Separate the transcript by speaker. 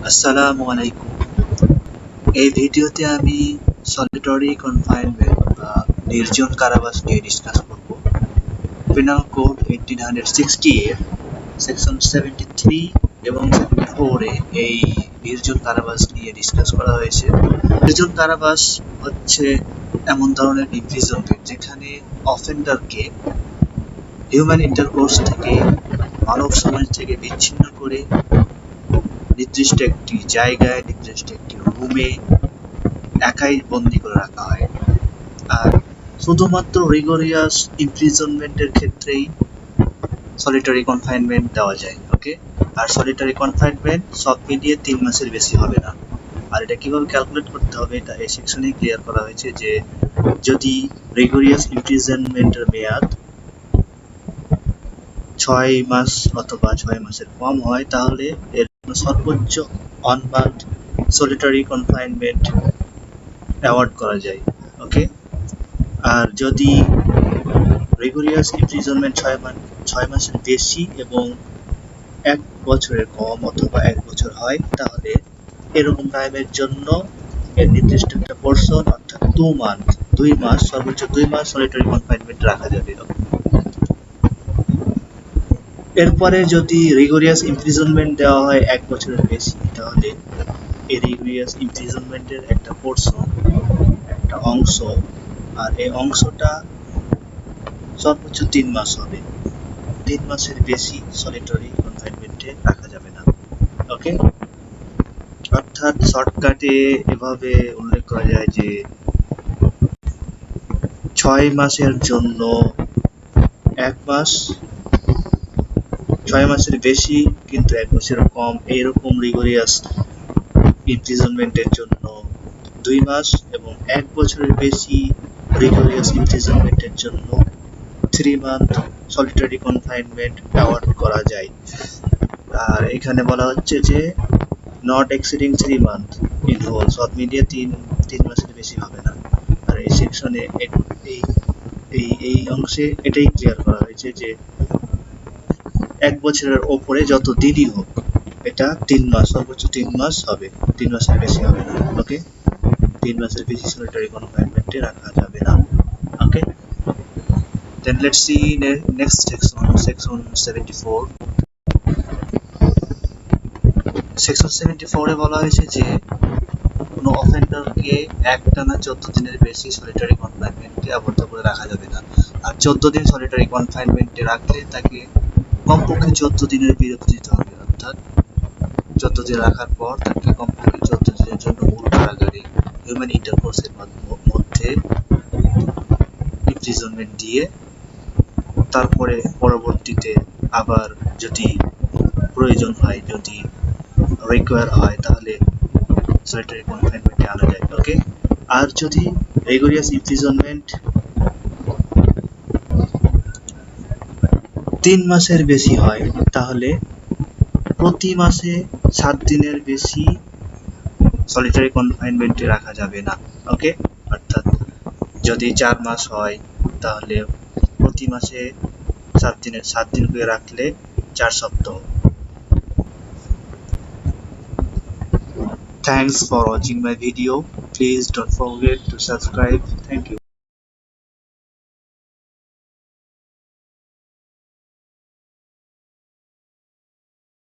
Speaker 1: আসসালামু আলাইকুম। এই ভিডিওতে আমি সলিটারি কনফাইনমেন্ট বা নির্জন কারাবাস নিয়ে ডিসকাস করব। পেনাল কোড 1860 এর সেকশন 73 এবং 74 এ এই নির্জন কারাবাস নিয়ে ডিসকাস করা হয়েছে। নির্জন কারাবাস হচ্ছে এমন ধরনের ইমপ্রিজনমেন্ট যেখানে অফেন্ডারকে হিউম্যান ইন্টারকোর্স থেকে মানব সমাজ থেকে বিচ্ছিন্ন করে নির্দিষ্ট একটি জায়গায় নির্দিষ্ট একটি রুমে একাই বন্দি করে রাখা হয়। আর শুধুমাত্র রিগোরিয়াস ইমপ্রিজনমেন্টের ক্ষেত্রেই সলিটারি কনফাইনমেন্ট দেওয়া যায়। ওকে, আর সলিটারি কনফাইনমেন্ট সব মিলিয়ে 3 মাসের বেশি হবে না। আর এটা কিভাবে ক্যালকুলেট করতে হবে এটা এই সেকশনে ক্লিয়ার করা হয়েছে যে যদি রিগোরিয়াস ইমপ্রিজনমেন্টের মেয়াদ 6 মাস অথবা 6 মাসের কম হয় তাহলে এর সর্বোচ্চ 1 মান্থ সলিটারি কনফাইনমেন্ট অ্যাওয়ার্ড করা যায়। ওকে, আর যদি রিগোরিয়াস ইমপ্রিজনমেন্ট 6 মাসের বেশি এবং 1 বছরের কম অথবা 1 বছর হয় তাহলে এরকম টাইমের জন্য এর নির্দিষ্ট একটা পোরশন অর্থাৎ 2 মাস সর্বোচ্চ 2 মাস সলিটারি কনফাইনমেন্ট রাখা যাবে। এরপরে যদি রিগোরিয়াস ইমপ্রিজনমেন্ট দেওয়া হয় 1 বছরের বেশি তাহলে এই রিগোরিয়াস ইমপ্রিজনমেন্টের একটা পোরশন একটা অংশ, আর এই অংশটা সর্বোচ্চ 3 মাস হবে। 3 মাসের বেশি সলিটারি কনফাইনমেন্টে রাখা যাবে না। ওকে, অর্থাৎ শর্টকাটে এভাবে উল্লেখ করা যায় যে 6 মাসের জন্য 1 মাস, 6 মাসের বেশি কিন্তু 1 বছরের কম এইরকম রিগোরিয়াস ইমপ্রিজনমেন্টের জন্য 2 মাস এবং 1 বছরের বেশি রিগোরিয়াস ইমপ্রিজনমেন্টের জন্য 3 মান্থ সলিটারি কনফাইনমেন্ট অ্যাওয়ার্ড করা যায়। আর এখানে বলা হচ্ছে যে not exceeding 3 month in whole, সব মিলিয়ে 3 মাসের বেশি হবে না। আর এই সেকশনে এই অংশে এটাই ক্লিয়ার করা হয়েছে যে 1 বছরের ওপরে যত দিনই হোক এটা 3 মাস, সর্বোচ্চ 3 মাস হবে, 3 মাসের বেশি হবে না। ওকে, 3 মাসের বেশি সলিটারি কনফাইনমেন্টে রাখা যাবে না। ওকে, then let's see next section 74. Section 74 এ বলা হয়েছে যে কোনো অফেন্ডারকে একটানা 14 দিনের বেশি সলিটারি কনফাইনমেন্টে আবদ্ধ করে রাখা যাবে না। আর 14 দিন সলিটারি কনফাইনমেন্টে রাখলে তাকে কমপক্ষে 14 দিনের বিরতি দিতে হবে। অর্থাৎ 14 দিন রাখার পর তাকে কমপক্ষে 14 দিনের জন্য মূল কারাগারে হিউম্যান ইন্টারকোর্সের মধ্যে ইমপ্রিজনমেন্ট দিয়ে তারপরে পরবর্তীতে আবার যদি প্রয়োজন হয়, যদি রিকোয়ার হয় তাহলে সলিটারি কনফাইনমেন্টে আনা যায়। ওকে, আর যদি রিগোরিয়াস ইমপ্রিজনমেন্ট 3 মাসের বেশি হয় তাহলে প্রতি মাসে 7 দিনের বেশি সলিটারি কনফাইনমেন্টে রাখা যাবে না। ওকে, অর্থাৎ যদি 4 মাস হয় তাহলে প্রতি মাসে 7 দিন করে রাখলে 4 সপ্তাহ। Thanks for watching my video. Please don't forget to subscribe. Thank you.